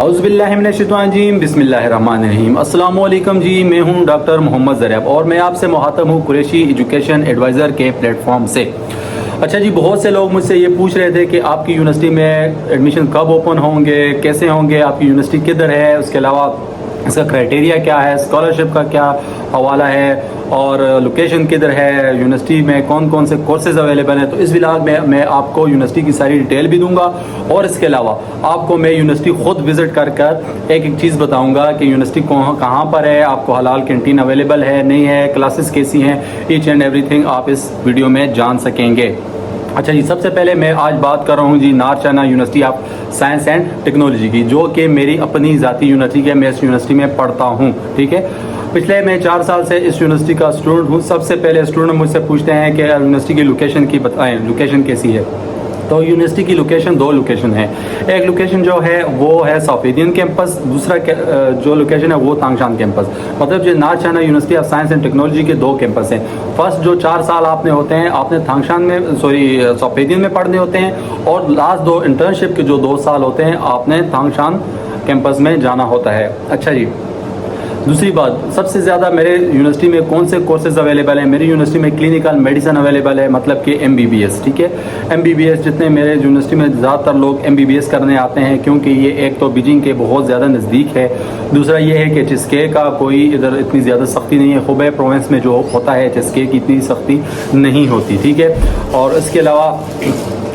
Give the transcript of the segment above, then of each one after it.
औज़ुबिल्लाहिमिनश्शैतानिर्रजीम बिस्मिल्लाहिर्रहमानिर्रहीम। अस्सलाम वालेकुम जी, मैं हूं डॉक्टर मोहम्मद ज़रैब और मैं आपसे मुखातब हूं कुरैशी एजुकेशन एडवाइज़र के प्लेटफॉर्म से। अच्छा जी, बहुत से लोग मुझसे ये पूछ रहे थे कि आपकी यूनिवर्सिटी में एडमिशन कब ओपन होंगे, कैसे होंगे, आपकी यूनिवर्सिटी किधर है, उसके अलावा इसका क्राइटेरिया क्या है, स्कॉलरशिप का क्या हवाला है और लोकेशन किधर है, यूनिवर्सिटी में कौन कौन से कोर्सेज अवेलेबल हैं। तो इस व्लॉग में मैं आपको यूनिवर्सिटी की सारी डिटेल भी दूंगा और इसके अलावा आपको मैं यूनिवर्सिटी ख़ुद विज़िट कर एक एक चीज़ बताऊंगा कि यूनिवर्सिटी कहाँ पर है, आपको हलाल कैंटीन अवेलेबल है नहीं है, क्लासेस कैसी हैं, ईच एंड एवरीथिंग आप इस वीडियो में जान सकेंगे। अच्छा जी, सबसे पहले मैं आज बात कर रहा हूँ जी नार China university of science and technology की, जो कि मेरी अपनी ज़ाती यूनिवर्सिटी है। मैं इस यूनिवर्सिटी में पढ़ता हूँ, ठीक है। पिछले मैं 4 साल से इस यूनिवर्सिटी का स्टूडेंट हूँ। सबसे पहले स्टूडेंट मुझसे पूछते हैं कि यूनिवर्सिटी की लोकेशन की बताएं, लोकेशन कैसी है। तो यूनिवर्सिटी की लोकेशन 2 लोकेशन है। एक लोकेशन जो है वो है सौफीदियन कैंपस, दूसरा जो लोकेशन है वो तांगशान कैंपस। मतलब जो नार China university of science and technology के 2 कैंपस हैं। फर्स्ट जो 4 साल आपने होते हैं आपने तांगशान में सौफीदियन में पढ़ने होते हैं, और लास्ट 2 इंटर्नशिप के जो 2 साल होते हैं आपने तांगशान कैंपस में जाना होता है। अच्छा जी, दूसरी बात, सबसे ज़्यादा मेरे यूनिवर्सिटी में कौन से कोर्सेज अवेलेबल हैं। मेरी यूनिवर्सिटी में क्लिनिकल मेडिसिन अवेलेबल है, मतलब कि MBBS, ठीक है। MBBS जितने मेरे यूनिवर्सिटी में ज़्यादातर लोग MBBS करने आते हैं, क्योंकि ये एक तो बीजिंग के बहुत ज़्यादा नज़दीक है, दूसरा ये है कि HSK का कोई इधर इतनी ज़्यादा सख्ती नहीं है। हुबे प्रोविंस में जो होता है HSK की इतनी सख्ती नहीं होती, ठीक है। और इसके अलावा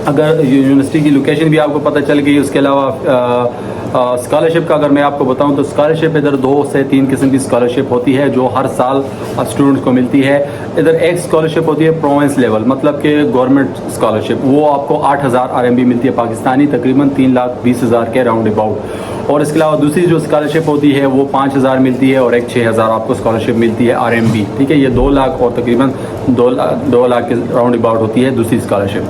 अगर यूनिवर्सिटी की लोकेशन भी आपको पता चल गई, उसके अलावा स्कॉलरशिप का अगर मैं आपको बताऊं तो स्कॉलरशिप इधर 2 से 3 किस्म की स्कॉलरशिप होती है जो हर साल स्टूडेंट्स को मिलती है। इधर एक स्कॉलरशिप होती है प्रोविंस लेवल, मतलब कि गवर्नमेंट स्कॉलरशिप, वो आपको 8,000 RMB मिलती है पाकिस्तानी, तकरीबन 3,20,000 के राउंड अबाउट। और इसके अलावा दूसरी जो स्कॉलरशिप होती है वो 5,000 मिलती है और एक 6,000 आपको स्कॉलरशिप मिलती है RMB, ठीक है। ये 2 लाख और तकरीबन 2 लाख के राउंड अबाउट होती है दूसरी स्कॉलरशिप।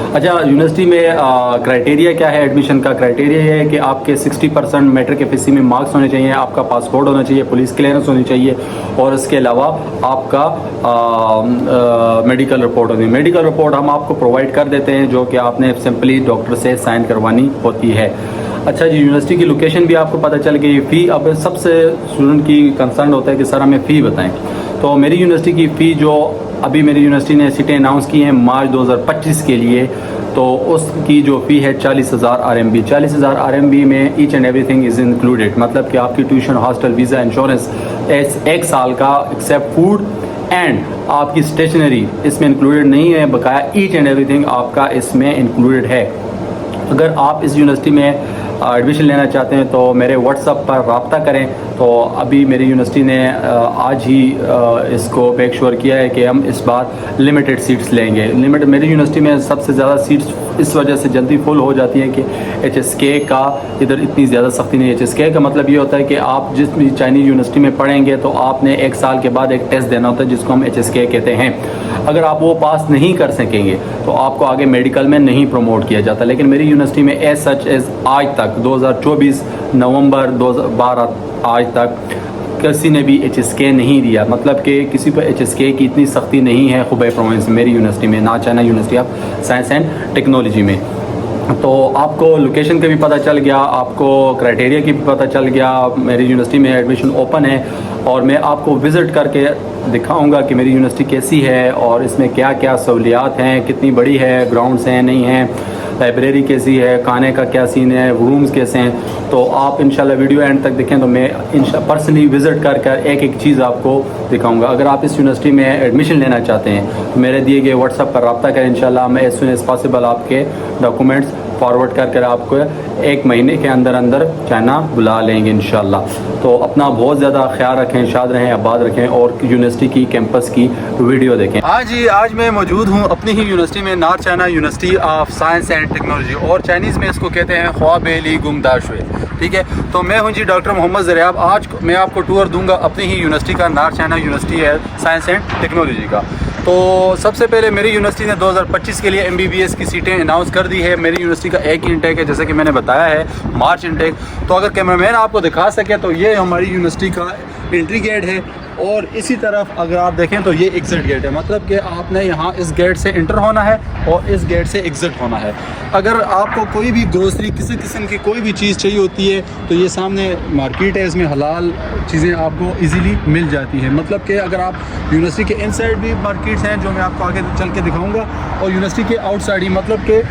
अच्छा, यूनिवर्सिटी में क्राइटेरिया क्या है एडमिशन का। क्राइटेरिया ये है कि आपके 60% मैट्रिक FSC में मार्क्स होने चाहिए, आपका पासपोर्ट होना चाहिए, पुलिस क्लियरेंस होनी चाहिए, और इसके अलावा आपका मेडिकल रिपोर्ट होनी है। मेडिकल रिपोर्ट हम आपको प्रोवाइड कर देते हैं, जो कि आपने सिंपली डॉक्टर से साइन करवानी होती है। अच्छा जी, यूनिवर्सिटी की लोकेशन भी आपको पता चल गई। फ़ी, अब सबसे स्टूडेंट की कंसर्न होता है कि सर हमें फ़ी बताएं। तो मेरी यूनिवर्सिटी की फ़ी जो अभी मेरी यूनिवर्सिटी ने सीटें अनाउंस की हैं मार्च 2025 के लिए, तो उसकी जो फ़ी है 40,000 RMB। 40,000 RMB में each and everything is included, मतलब कि आपकी ट्यूशन, हॉस्टल, वीज़ा, इंश्योरेंस 1 साल का, एक्सेप्ट फूड एंड आपकी स्टेशनरी इसमें इंक्लूडेड नहीं है, बकाया ईच एंड एवरीथिंग आपका इसमें इंक्लूडेड है। अगर आप इस यूनिवर्सिटी में एडमिशन लेना चाहते हैं तो मेरे व्हाट्सएप पर रब्ता करें। तो अभी मेरी यूनिवर्सिटी ने आज ही इसको मेक श्योर किया है कि हम इस बार लिमिटेड सीट्स लेंगे। मेरी यूनिवर्सिटी में सबसे ज़्यादा सीट्स इस वजह से जल्दी फुल हो जाती है कि HSK का इधर इतनी ज़्यादा सख्ती नहीं है। HSK का मतलब ये होता है कि आप जिस भी चाइनीज़ यूनिवर्सिटी में पढ़ेंगे तो आपने 1 साल के बाद एक टेस्ट देना होता है जिसको हम HSK कहते हैं। अगर आप वो पास नहीं कर सकेंगे तो आपको आगे मेडिकल में नहीं प्रमोट किया जाता। लेकिन मेरी यूनिवर्सिटी में एज सच एज आज तक 2024 नवंबर 2012 आज तक किसी ने भी HSK नहीं दिया, मतलब कि किसी पर HSK की इतनी सख्ती नहीं है हुबे प्रोविंस मेरी यूनिवर्सिटी में, नार China university of science and technology में। तो आपको लोकेशन का भी पता चल गया, आपको क्राइटेरिया की भी पता चल गया। मेरी यूनिवर्सिटी में एडमिशन ओपन है और मैं आपको विज़िट करके दिखाऊंगा कि मेरी यूनिवर्सिटी कैसी है और इसमें क्या क्या सहूलियात हैं, कितनी बड़ी है, ग्राउंड्स हैं नहीं हैं, लाइब्रेरी कैसी है, खाने का क्या सीन है, रूम्स कैसे हैं। तो आप इंशाल्लाह वीडियो एंड तक देखें तो मैं पर्सनली विज़िट कर एक एक चीज़ आपको दिखाऊंगा। अगर आप इस यूनिवर्सिटी में एडमिशन लेना चाहते हैं तो मेरे दिए गए व्हाट्सएप पर रब्ता करें। इंशाल्लाह मैं एज सुन एज पॉसिबल आपके डॉक्यूमेंट्स फॉरवर्ड कर आपको 1 महीने के अंदर अंदर चाइना बुला लेंगे इंशाल्लाह। तो अपना बहुत ज़्यादा ख्याल रखें, शाद रहें, आबाद रखें और यूनिवर्सिटी की कैंपस की वीडियो देखें। हाँ जी, आज मैं मौजूद हूँ अपनी ही यूनिवर्सिटी में, नार China university of science and technology, और चाइनीज़ में इसको कहते हैं ख्वाबेली गुमदाशवे, ठीक है। तो मैं हूँ जी डॉक्टर मोहम्मद ज़रैब। आज मैं आपको टूर दूंगा अपनी ही यूनिवर्सिटी का, नार चाइना यूनिवर्सिटी है साइंस एंड टेक्नोलॉजी का। तो सबसे पहले मेरी यूनिवर्सिटी ने 2025 के लिए MBBS की सीटें अनाउंस कर दी है। मेरी यूनिवर्सिटी का एक इंटेक है, जैसे कि मैंने बताया है, मार्च इंटेक। तो अगर कैमरामैन आपको दिखा सके तो ये हमारी यूनिवर्सिटी का एंट्री गेट है, और इसी तरफ अगर आप देखें तो ये एग्जिट गेट है, मतलब कि आपने यहाँ इस गेट से इंटर होना है और इस गेट से एग्जिट होना है। अगर आपको कोई भी ग्रोसरी किसी किस्म की कोई भी चीज़ चाहिए होती है तो ये सामने मार्केट है, इसमें हलाल चीज़ें आपको इजीली मिल जाती है। मतलब कि अगर आप यूनिवर्सिटी के इनसाइड भी मार्केट्स हैं जो मैं आपको आगे चल के दिखाऊंगा, और यूनिवर्सिटी के आउटसाइड ही, मतलब कि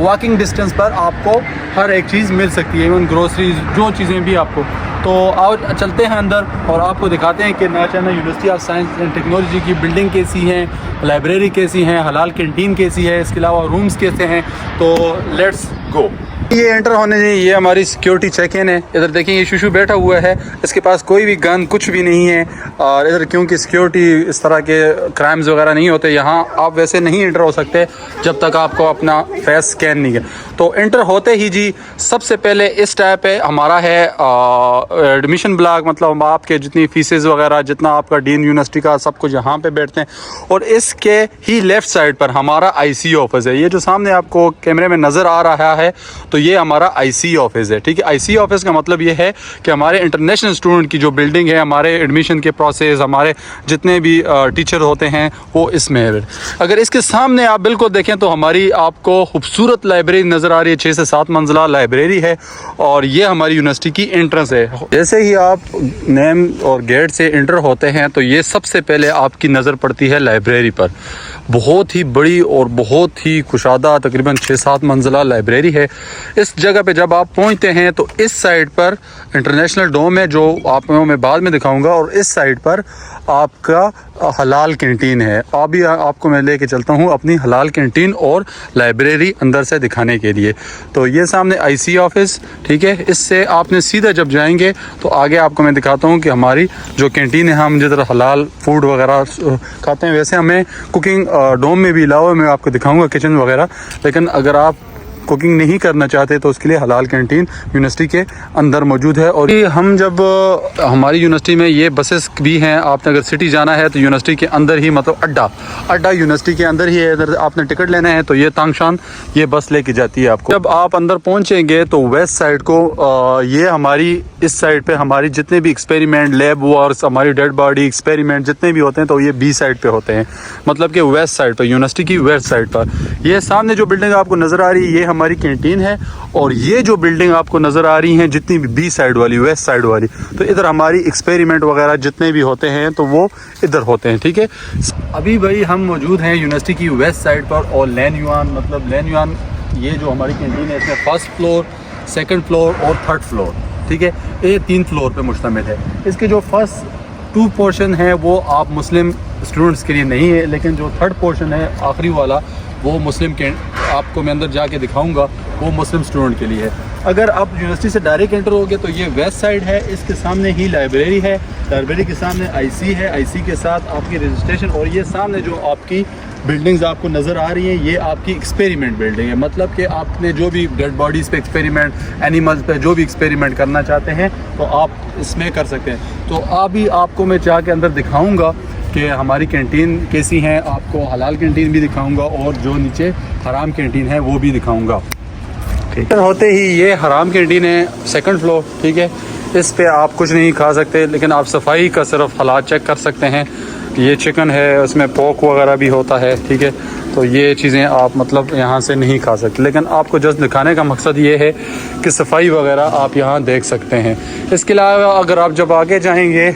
वॉकिंग डिस्टेंस पर आपको हर एक चीज़ मिल सकती है, इवन ग्रोसरीज जो चीज़ें भी आपको। तो आओ चलते हैं अंदर और आपको दिखाते हैं कि नाचाना university of science and technology की बिल्डिंग कैसी है, लाइब्रेरी कैसी है, हलाल कैंटीन कैसी है, इसके अलावा रूम्स कैसे हैं। तो लेट्स गो। ये एंटर होने से ये हमारी सिक्योरिटी चेक इन है। इधर देखें ये शिशु बैठा हुआ है, इसके पास कोई भी गन कुछ भी नहीं है। और इधर क्योंकि सिक्योरिटी इस तरह के क्राइम्स वगैरह नहीं होते, यहाँ आप वैसे नहीं एंटर हो सकते जब तक आपको अपना फेस स्कैन नहीं है। तो एंटर होते ही जी सबसे पहले इस टाइप पे हमारा है एडमिशन ब्लॉक, मतलब आपके जितनी फीसेस वगैरह, जितना आपका डीन यूनिवर्सिटी का सब कुछ यहाँ पे बैठते हैं। और इसके ही लेफ़्ट साइड पर हमारा IC ऑफिस है। ये जो सामने आपको कैमरे में नज़र आ रहा है तो ये हमारा IC ऑफिस है, ठीक है। IC ऑफिस का मतलब ये है कि हमारे इंटरनेशनल स्टूडेंट की जो बिल्डिंग है, हमारे एडमिशन के प्रोसेस, हमारे जितने भी टीचर होते हैं वो इसमें है। अगर इसके सामने आप बिल्कुल देखें तो हमारी आपको खूबसूरत लाइब्रेरी नज़र आ रही है, 6 से 7 मंजिला लाइब्रेरी है। और ये हमारी यूनिवर्सिटी की एंट्रेंस है। जैसे ही आप नेम और गेट से इंटर होते हैं तो ये सबसे पहले आपकी नज़र पड़ती है लाइब्रेरी पर। बहुत ही बड़ी और बहुत ही कुशादा तकरीबन 6-7 मंजिला लाइब्रेरी है। इस जगह पे जब आप पहुंचते हैं तो इस साइड पर इंटरनेशनल डोम है जो आपको मैं बाद में दिखाऊंगा, और इस साइड पर आपका हलाल कैंटीन है। अभी आपको मैं लेके चलता हूँ अपनी हलाल कैंटीन और लाइब्रेरी अंदर से दिखाने के लिए। तो ये सामने IC ऑफिस, ठीक है। इससे आपने सीधा जब जाएंगे तो आगे आपको मैं दिखाता हूँ कि हमारी जो कैंटीन है, हम जिधर हलाल फूड वगैरह खाते हैं, वैसे हमें कुकिंग डोम में भी अलावा मैं आपको दिखाऊँगा किचन वगैरह। लेकिन अगर आप कुकिंग नहीं करना चाहते तो उसके लिए हलाल कैंटीन यूनिवर्सिटी के अंदर मौजूद है। और ये हम जब हमारी यूनिवर्सिटी में ये बसेस भी हैं, आपने अगर सिटी जाना है तो यूनिवर्सिटी के अंदर ही, मतलब अड्डा यूनिवर्सिटी के अंदर ही है। इधर आपने टिकट लेना है तो ये तांगशान ये बस लेके जाती है आपको। जब आप अंदर पहुंचेंगे तो वेस्ट साइड को ये हमारी इस साइड पे हमारी जितने भी एक्सपेरिमेंट, लैब वर्क्स, हमारी डेड बॉडी एक्सपेरिमेंट जितने भी होते हैं तो ये B साइड पे होते हैं, मतलब कि वेस्ट साइड पर, यूनिवर्सिटी की वेस्ट साइड पर। ये सामने जो बिल्डिंग आपको नज़र आ रही है ये हमारी कैंटीन है। और ये जो बिल्डिंग आपको नज़र आ रही हैं जितनी भी B साइड वाली, वेस्ट साइड वाली, तो इधर हमारी एक्सपेरिमेंट वगैरह जितने भी होते हैं तो वो इधर होते हैं, ठीक है। अभी भाई हम मौजूद हैं यूनिवर्सिटी की वेस्ट साइड पर। और लैन युआन, मतलब लैन युआन ये जो हमारी कैंटीन है इसमें 1st फ्लोर, 2nd फ्लोर और 3rd फ्लोर, ठीक है, ये 3 फ्लोर पे मुश्तमिल है। इसके जो फर्स्ट 2 पोर्शन है वो आप मुस्लिम स्टूडेंट्स के लिए नहीं है, लेकिन जो 3rd पोर्शन है आखिरी वाला वो मुस्लिम के, आपको मैं अंदर जाके दिखाऊंगा, वो मुस्लिम स्टूडेंट के लिए है। अगर आप यूनिवर्सिटी से डायरेक्ट एंटर होगे तो ये वेस्ट साइड है, इसके सामने ही लाइब्रेरी है, लाइब्रेरी के सामने IC है, IC के साथ आपकी रजिस्ट्रेशन। और ये सामने जो आपकी बिल्डिंग्स आपको नज़र आ रही हैं ये आपकी एक्सपेरिमेंट बिल्डिंग है, मतलब कि आपने जो भी डेड बॉडीज़ पे एक्सपेरिमेंट, एनिमल्स पे जो भी एक्सपेरिमेंट करना चाहते हैं तो आप इसमें कर सकते हैं। तो अभी आपको मैं जाके अंदर दिखाऊंगा कि हमारी कैंटीन कैसी हैं, आपको हलाल कैंटीन भी दिखाऊंगा और जो नीचे हराम कैंटीन है वो भी दिखाऊंगा। ठीक होते ही ये हराम कैंटीन है, 2nd फ्लोर, ठीक है। इस पे आप कुछ नहीं खा सकते, लेकिन आप सफाई का सिर्फ हालात चेक कर सकते हैं। ये चिकन है, उसमें पोर्क वगैरह भी होता है, ठीक है। तो ये चीज़ें आप मतलब यहाँ से नहीं खा सकते, लेकिन आपको जस्ट दिखाने का मकसद ये है कि सफाई वगैरह आप यहाँ देख सकते हैं। इसके अलावा अगर आप जब आगे जाएंगे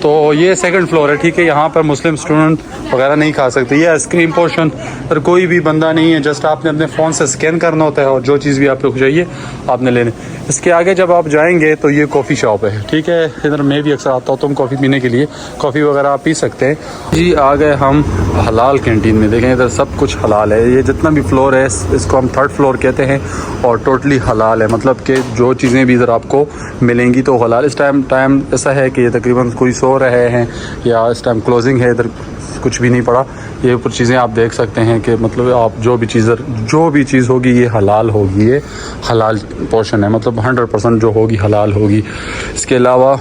तो ये 2nd फ्लोर है, ठीक है। यहाँ पर मुस्लिम स्टूडेंट वगैरह नहीं खा सकते। ये आइसक्रीम पोर्शन पर कोई भी बंदा नहीं है, जस्ट आपने अपने फ़ोन से स्कैन करना होता है और जो चीज़ भी आपको चाहिए आपने लेने। इसके आगे जब आप जाएंगे तो ये कॉफ़ी शॉप है, ठीक है। इधर मैं भी अक्सर आता हूँ तुम कॉफ़ी पीने के लिए, कॉफ़ी वगैरह आप पी सकते हैं जी। आ गए हम हलाल कैंटीन में, देखें इधर सब कुछ हलाल है। ये जितना भी फ्लोर है इसको हम 3rd फ्लोर कहते हैं और टोटली हलाल है, मतलब कि जो चीज़ें भी इधर आपको मिलेंगी तो हलाल। इस टाइम ऐसा है कि ये तकरीबन कोई सो रहे हैं या इस टाइम क्लोजिंग है, इधर कुछ भी नहीं पड़ा। ये ऊपर चीज़ें आप देख सकते हैं कि मतलब आप जो भी चीज़ होगी ये हलाल होगी, ये हलाल पोर्शन है, मतलब 100% जो होगी हलाल होगी। इसके अलावा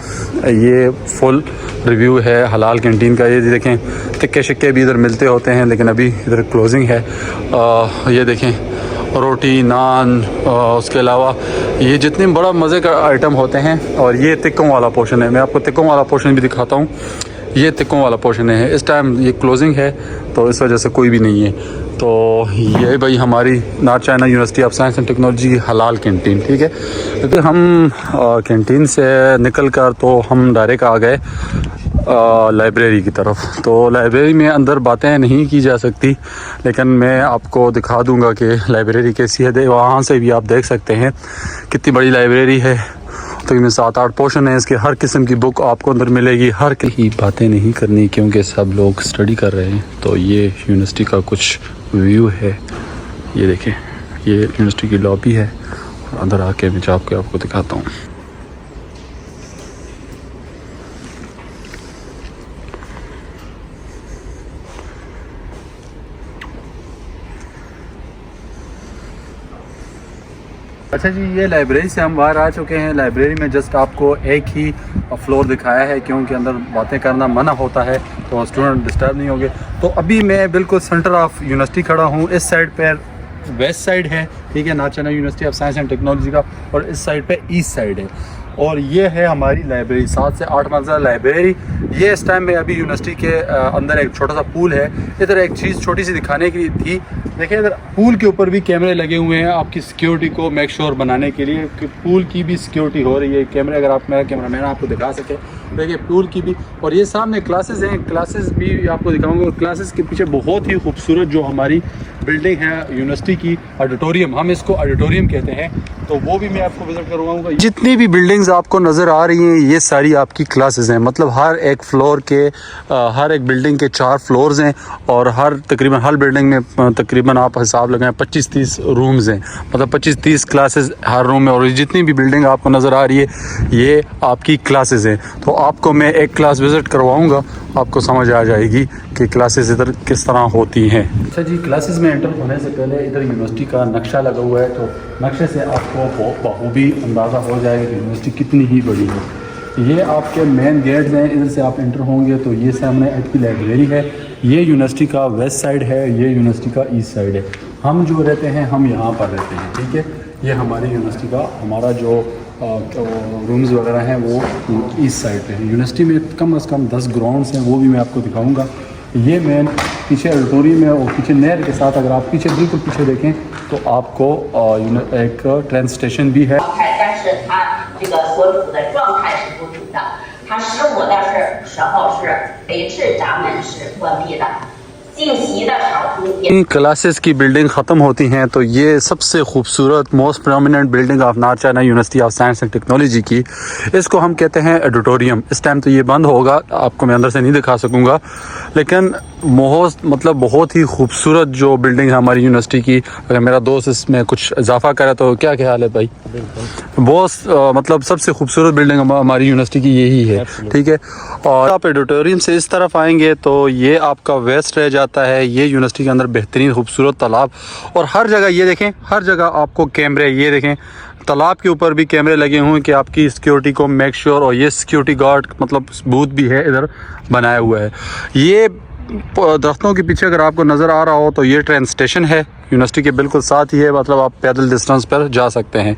ये फुल रिव्यू है हलाल कैंटीन का। ये देखें तिक्के शिक्के भी इधर मिलते होते हैं, लेकिन अभी इधर क्लोजिंग है। ये देखें रोटी, नान, उसके अलावा ये जितने बड़ा मज़े का आइटम होते हैं। और ये तिक्कों वाला पोर्शन है, मैं आपको तिक्कों वाला पोर्शन भी दिखाता हूँ। ये तिक्कों वाला पोर्शन है, इस टाइम ये क्लोजिंग है तो इस वजह से कोई भी नहीं है। तो ये भाई हमारी north China university of science and technology की हलाल कैंटीन, ठीक है। क्योंकि हम कैंटीन से निकल कर तो हम डायरेक्ट आ गए लाइब्रेरी की तरफ। तो लाइब्रेरी में अंदर बातें नहीं की जा सकती, लेकिन मैं आपको दिखा दूंगा कि लाइब्रेरी कैसी है। वहाँ से भी आप देख सकते हैं कितनी बड़ी लाइब्रेरी है। तकरीबन 7-8 पोर्शन है इसके, हर किस्म की बुक आपको अंदर मिलेगी। हर की बातें नहीं करनी क्योंकि सब लोग स्टडी कर रहे हैं। तो ये यूनिवर्सिटी का कुछ व्यू है, ये देखें, ये यूनिवर्सिटी की लॉबी है। और अंदर आके मैं आपको दिखाता हूँ। अच्छा जी, ये लाइब्रेरी से हम बाहर आ चुके हैं। लाइब्रेरी में जस्ट आपको एक ही फ्लोर दिखाया है क्योंकि अंदर बातें करना मना होता है तो स्टूडेंट डिस्टर्ब नहीं होंगे। तो अभी मैं बिल्कुल सेंटर ऑफ यूनिवर्सिटी खड़ा हूँ। इस साइड पर वेस्ट साइड है, ठीक है, north China university of science and technology का, और इस साइड पे ईस्ट साइड है। और ये है हमारी लाइब्रेरी, 7 से 8 मंजिला लाइब्रेरी। ये इस टाइम में अभी यूनिवर्सिटी के अंदर एक छोटा सा पूल है। इधर एक चीज़ छोटी सी दिखाने की थी, देखिए इधर पूल के ऊपर भी कैमरे लगे हुए हैं आपकी सिक्योरिटी को मेक श्योर बनाने के लिए कि पूल की भी सिक्योरिटी हो रही है। कैमरे, अगर आप, मेरा कैमरा मैन आपको दिखा सके, देखिए पूल की भी। और ये सामने क्लासेस हैं, क्लासेस भी आपको दिखाऊंगा। क्लासेस के पीछे बहुत ही खूबसूरत जो हमारी बिल्डिंग है यूनिवर्सिटी की, ऑडिटोरियम, हम इसको ऑडिटोरियम कहते हैं, तो वो भी मैं आपको विजिट करवाऊंगा। जितनी भी बिल्डिंग्स आपको नज़र आ रही हैं ये सारी आपकी क्लासेस हैं। मतलब हर एक फ्लोर के हर एक बिल्डिंग के 4 फ्लोर्स हैं और तकरीबन हर बिल्डिंग में तकरीबन आप हिसाब लगाएं 25-30 रूम्स हैं। मतलब 25-30 क्लासेस हर रूम में। और जितनी भी बिल्डिंग आपको नज़र आ रही है ये आपकी क्लासेस हैं। तो आपको मैं एक क्लास विज़िट करवाऊँगा, आपको समझ आ जाएगी कि क्लासेस इधर किस तरह होती हैं। अच्छा जी, क्लासेस में एंटर होने से पहले इधर यूनिवर्सिटी का नक्शा लगा हुआ है, तो नक्शे से आपको बखूबी अंदाज़ा हो जाएगा कि यूनिवर्सिटी कितनी ही बड़ी है। ये आपके मेन गेट हैं, इधर से आप एंटर होंगे तो ये सामने आपकी लाइब्रेरी है। ये यूनिवर्सिटी का वेस्ट साइड है, ये यूनिवर्सिटी का ईस्ट साइड है। हम जो रहते हैं हम यहाँ पर रहते हैं, ठीक है। ये हमारी यूनिवर्सिटी का, हमारा जो रूम्स वगैरह हैं वो ईस्ट साइड पे हैं। यूनिवर्सिटी में कम से कम 10 ग्राउंड्स हैं, वो भी मैं आपको दिखाऊंगा। ये मेन पीछे ऑडिटोरियम है और पीछे नहर के साथ अगर आप पीछे बिल्कुल पीछे देखें तो आपको एक ट्रेन स्टेशन भी है। इन क्लासेस की बिल्डिंग ख़त्म होती हैं तो ये सबसे खूबसूरत most prominent building of north China university of science and technology की, इसको हम कहते हैं ऑडिटोरियम। इस टाइम तो ये बंद होगा, आपको मैं अंदर से नहीं दिखा सकूँगा, लेकिन बहुत ही खूबसूरत जो बिल्डिंग है हमारी यूनिवर्सिटी की। अगर मेरा दोस्त इसमें कुछ इजाफा करे तो क्या ख्याल है भाई? बहुत मतलब सबसे खूबसूरत बिल्डिंग हमारी यूनिवर्सिटी की यही है, ठीक है। और आप ऑडिटोरियम से इस तरफ आएंगे तो ये आपका वेस्ट रह जाता है। ये यूनिवर्सिटी के अंदर बेहतरीन खूबसूरत तालाब, और हर जगह ये देखें, हर जगह आपको कैमरे, ये देखें तालाब के ऊपर भी कैमरे लगे हुए हैं कि आपकी सिक्योरिटी को मेक श्योर। और ये सिक्योरिटी गार्ड मतलब बूथ भी है इधर बनाया हुआ है। ये दरख्तों के पीछे अगर आपको नज़र आ रहा हो तो ये ट्रेन स्टेशन है, यूनिवर्सिटी के बिल्कुल साथ ही है, मतलब आप पैदल डिस्टेंस पर जा सकते हैं।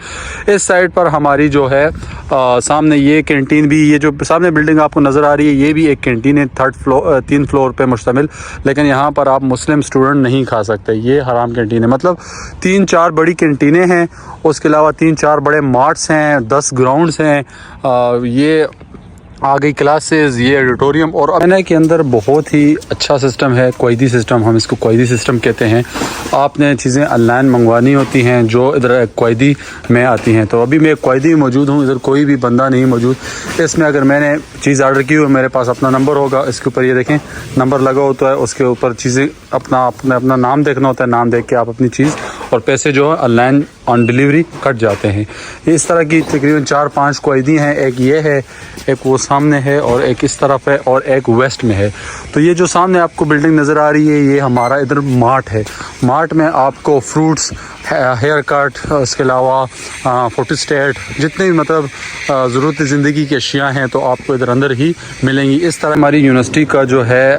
इस साइड पर हमारी जो है सामने ये कैंटीन भी, ये जो सामने बिल्डिंग आपको नज़र आ रही है ये भी एक कैंटीन है, 3 फ्लोर पे मुश्तमिल। लेकिन यहाँ पर आप मुस्लिम स्टूडेंट नहीं खा सकते, ये हराम कैंटीन है। मतलब 3-4 बड़ी कैंटीनें हैं, उसके अलावा 3-4 बड़े मार्ट्स हैं, 10 ग्राउंड्स हैं, ये आ गई क्लासेस, ये ऑडिटोरियम। और चाइना के अंदर बहुत ही अच्छा सिस्टम है, क्वैदी सिस्टम, हम इसको क्वैदी सिस्टम कहते हैं। आपने चीज़ें ऑनलाइन मंगवानी होती हैं जो इधर क्वैदी में आती हैं। तो अभी मैं क्वैदी मौजूद हूँ, इधर कोई भी बंदा नहीं मौजूद। इसमें अगर मैंने चीज़ ऑर्डर की हो, मेरे पास अपना नंबर होगा, इसके ऊपर ये देखें नंबर लगा होता है, उसके ऊपर चीज़ें अपना नाम देखना होता है, नाम देख के आप अपनी चीज़ और पैसे जो है ऑनलाइन ऑन डिलीवरी कट जाते हैं। इस तरह की तकरीबन 4-5 क्वैदी हैं, एक ये है, एक वो सामने है, और एक इस तरफ है, और एक वेस्ट में है। तो ये जो सामने आपको बिल्डिंग नज़र आ रही है ये हमारा इधर मार्ट है। मार्ट में आपको फ्रूट्स, हेयर कट, इसके अलावा फोटोस्टेट, जितने भी मतलब ज़रूरत ज़िंदगी की अशिया हैं तो आपको इधर अंदर ही मिलेंगी। इस तरह हमारी यूनिवर्सिटी का जो है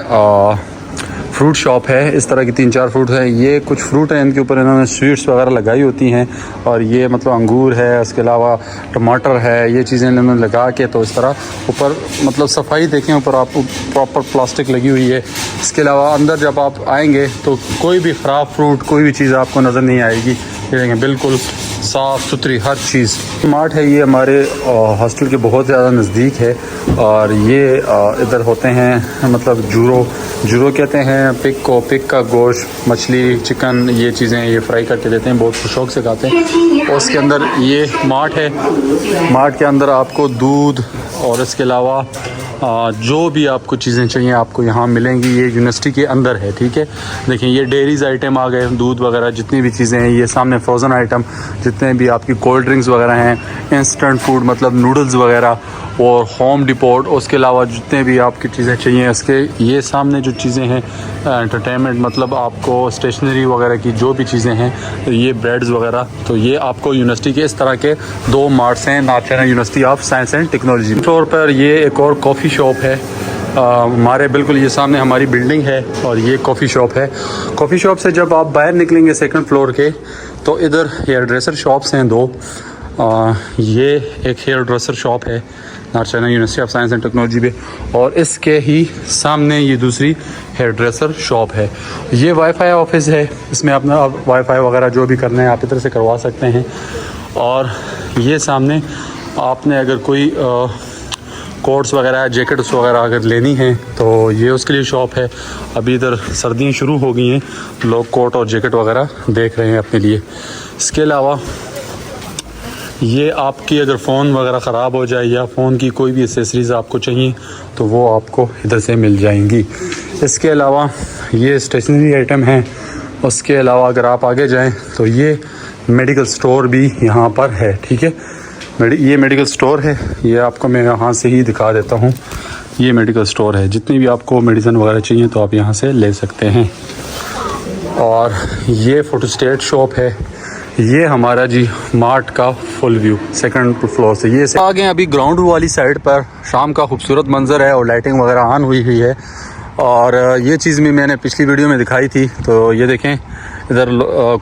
फ्रूट शॉप है। इस तरह की 3-4 फ्रूट है। ये कुछ फ्रूट हैं, इनके ऊपर इन्होंने स्वीट्स वगैरह लगाई होती हैं। और ये मतलब अंगूर है, उसके अलावा टमाटर है, ये चीज़ें इन्होंने लगा के तो इस तरह ऊपर मतलब सफाई देखें, ऊपर आपको प्रॉपर प्लास्टिक लगी हुई है। इसके अलावा अंदर जब आप आएंगे तो कोई भी ख़राब फ्रूट, कोई भी चीज़ आपको नज़र नहीं आएगी। ये देखें बिल्कुल साफ़ सुथरी हर चीज़। मार्ट है ये हमारे हॉस्टल के बहुत ज़्यादा नज़दीक है। और ये इधर होते हैं मतलब जूरो कहते हैं पिग को। पिग का गोश्त, मछली, चिकन, ये चीज़ें ये फ्राई करके देते हैं, बहुत शौक से खाते हैं। और उसके अंदर ये मार्ट है। मार्ट के अंदर आपको दूध और इसके अलावा जो भी आपको चीज़ें चाहिए आपको यहाँ मिलेंगी। ये यूनिवर्सिटी के अंदर है, ठीक है। देखिए ये डेयरीज आइटम आ गए, दूध वगैरह जितनी भी चीज़ें हैं। ये सामने फ्रोज़न आइटम जितने भी आपकी कोल्ड ड्रिंक्स वगैरह हैं, इंस्टेंट फूड मतलब नूडल्स वगैरह, और होम डिपोट। उसके अलावा जितने भी आपकी चीज़ें चाहिए इसके ये सामने जो चीज़ें हैं एंटरटेनमेंट मतलब आपको स्टेशनरी वगैरह की जो भी चीज़ें हैं, तो ये ब्रेड्स वगैरह। तो ये आपको यूनिवर्सिटी के इस तरह के 2 मार्ट्स हैं, north China university of science and technology. Floor पर ये एक और कॉफ़ी शॉप है। हमारे बिल्कुल ये सामने हमारी बिल्डिंग है और ये कॉफ़ी शॉप है। कॉफ़ी शॉप से जब आप बाहर निकलेंगे 2nd फ्लोर के, तो इधर हेयर ड्रेसर शॉप्स हैं 2। ये एक हेयर ड्रेसर शॉप है north China university of science and technology पे, और इसके ही सामने ये दूसरी हेयर ड्रेसर शॉप है। ये वाईफाई ऑफिस है, इसमें अपना वाईफाई वगैरह जो भी करना है आप इधर से करवा सकते हैं। और ये सामने आपने अगर कोई कोट्स वगैरह, जैकेट्स वगैरह अगर लेनी है तो ये उसके लिए शॉप है। अभी इधर सर्दियाँ शुरू हो गई हैं, लोग कोट और जैकेट वगैरह देख रहे हैं अपने लिए। इसके अलावा ये आपकी अगर फ़ोन वगैरह ख़राब हो जाए या फ़ोन की कोई भी एसेसरीज़ आपको चाहिए तो वो आपको इधर से मिल जाएंगी। इसके अलावा ये स्टेशनरी आइटम है। उसके अलावा अगर आप आगे जाएं तो ये मेडिकल स्टोर भी यहाँ पर है, ठीक है। ये मेडिकल स्टोर है, ये आपको मैं यहाँ से ही दिखा देता हूँ। ये मेडिकल स्टोर है, जितनी भी आपको मेडिसिन वगैरह चाहिए तो आप यहाँ से ले सकते हैं। और ये फोटोस्टेट शॉप है। ये हमारा जी मार्ट का फुल व्यू 2nd फ्लोर से। ये आगे अभी ग्राउंड वाली साइड पर शाम का खूबसूरत मंजर है और लाइटिंग वगैरह ऑन हुई है। और ये चीज़ भी मैंने पिछली वीडियो में दिखाई थी। तो ये देखें इधर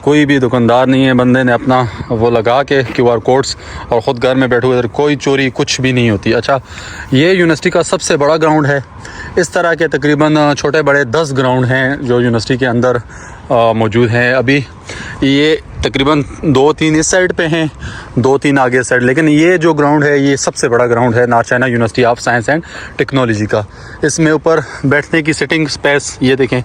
कोई भी दुकानदार नहीं है, बंदे ने अपना वो लगा के QR कोड्स और ख़ुद घर में बैठे हुए, इधर कोई चोरी कुछ भी नहीं होती। अच्छा, ये यूनिवर्सिटी का सबसे बड़ा ग्राउंड है। इस तरह के तकरीबन छोटे बड़े 10 ग्राउंड हैं जो यूनिवर्सिटी के अंदर मौजूद हैं। अभी ये तकरीबन 2-3 इस साइड पे हैं, 2-3 आगे साइड, लेकिन ये जो ग्राउंड है ये सबसे बड़ा ग्राउंड है north China university of science and technology का। इसमें ऊपर बैठने की सिटिंग स्पेस, ये देखें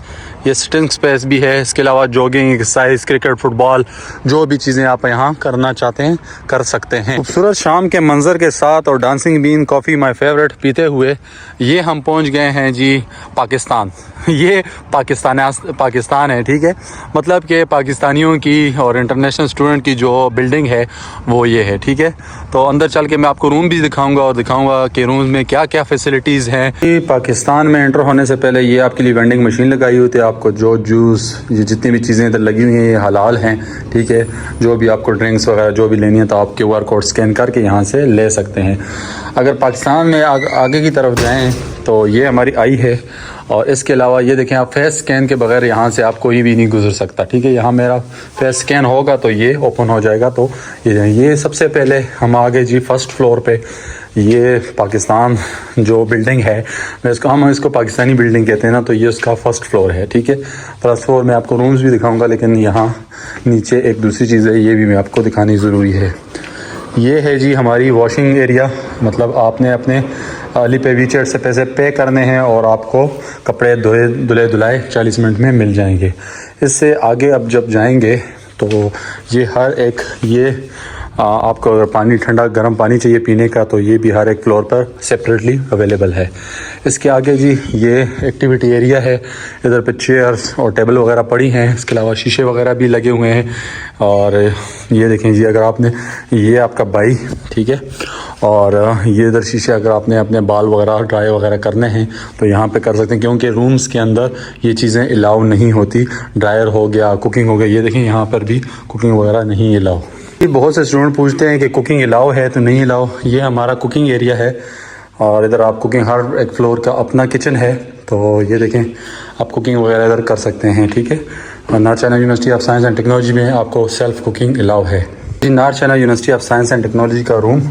ये सिटिंग स्पेस भी है। इसके अलावा जॉगिंग, एक्सरसाइज, क्रिकेट, फुटबॉल, जो भी चीज़ें आप यहाँ करना चाहते हैं कर सकते हैं। खूबसूरत शाम के मंजर के साथ और dancing bean coffee my favourite पीते हुए ये हम पहुँच गए हैं जी पाकिस्तान। ये पाकिस्तान है, ठीक है। मतलब कि पाकिस्तानियों की और इंटरनेशनल स्टूडेंट की जो बिल्डिंग है वो ये है, ठीक है। तो अंदर चल के मैं आपको रूम भी दिखाऊंगा और दिखाऊंगा कि रूम में क्या क्या फैसिलिटीज़ हैं। पाकिस्तान में एंटर होने से पहले ये आपके लिए वेंडिंग मशीन लगाई हुई थी। आपको जो जूस, ये जितनी भी चीज़ें इधर लगी हुई हैं ये हलाल हैं, ठीक है। जो भी आपको ड्रिंक्स वगैरह जो भी लेनी है तो आप QR कोड स्कैन करके यहाँ से ले सकते हैं। अगर पाकिस्तान में आगे की तरफ जाएँ तो ये हमारी आई है। और इसके अलावा ये देखें आप फेस स्कैन के बगैर यहाँ से आप कोई भी नहीं गुजर सकता, ठीक है। यहाँ मेरा फेस स्कैन होगा तो ये ओपन हो जाएगा। तो ये सबसे पहले हम आ गए जी 1st फ्लोर पे। ये पाकिस्तान जो बिल्डिंग है, हम इसको पाकिस्तानी बिल्डिंग कहते हैं ना, तो ये उसका 1st फ्लोर है, ठीक है। 1st फ्लोर में आपको रूम्स भी दिखाऊंगा, लेकिन यहाँ नीचे एक दूसरी चीज़ है, ये भी मैं आपको दिखानी ज़रूरी है। ये है जी हमारी वॉशिंग एरिया। मतलब आपने अपने अली पे वीचेट से पैसे पे करने हैं और आपको कपड़े धुलाए 40 मिनट में मिल जाएंगे। इससे आगे अब जब जाएंगे तो ये हर एक आपको अगर पानी ठंडा गर्म पानी चाहिए पीने का तो ये भी हर एक फ्लोर पर सेपरेटली अवेलेबल है। इसके आगे जी ये एक्टिविटी एरिया है। इधर पे चेयर्स और टेबल वगैरह पड़ी हैं। इसके अलावा शीशे वगैरह भी लगे हुए हैं। और ये देखें जी, अगर आपने ये आपका बाई, ठीक है, और ये इधर शीशे, अगर आपने अपने बाल वगैरह ड्राई वगैरह करने हैं तो यहाँ पे कर सकते हैं, क्योंकि रूम्स के अंदर ये चीज़ें अलाउ नहीं होती। ड्रायर हो गया, कुकिंग हो गया, ये देखें यहाँ पर भी कुकिंग वगैरह नहीं अलाउ। बहुत से स्टूडेंट पूछते हैं कि कुकिंग अलाउ है तो नहीं अलाउ। ये हमारा कुकिंग एरिया है और इधर आप कुकिंग, हर एक फ्लोर का अपना किचन है, तो ये देखें, आप कुकिंग वगैरह इधर कर सकते हैं, ठीक है। और नार China university of science and technology में आपको सेल्फ कुकिंग अलाउ है। जी, नार China university of science and technology का रूम,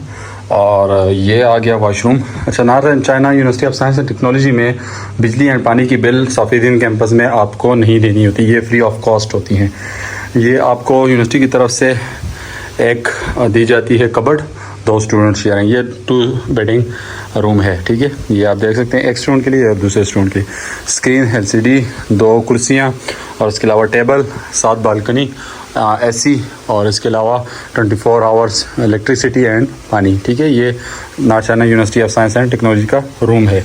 और ये आ गया वॉशरूम। अच्छा, नार China university of science and technology में बिजली एंड पानी की बिल सफीदीन कैंपस में आपको नहीं देनी होती, ये फ्री ऑफ कॉस्ट होती हैं। ये आपको यूनिवर्सिटी की तरफ से एक दी जाती है कबर्ड, 2 स्टूडेंट शेयरिंग। ये 2 बेडिंग रूम है, ठीक है। ये आप देख सकते हैं, एक स्टूडेंट के लिए और दूसरे स्टूडेंट के लिए। स्क्रीन, LCD, 2 कुर्सियाँ और इसके अलावा टेबल, 7 बालकनी, AC, और इसके अलावा 24 आवर्स इलेक्ट्रिसिटी एंड पानी, ठीक है। ये नार China university of science and technology का रूम है।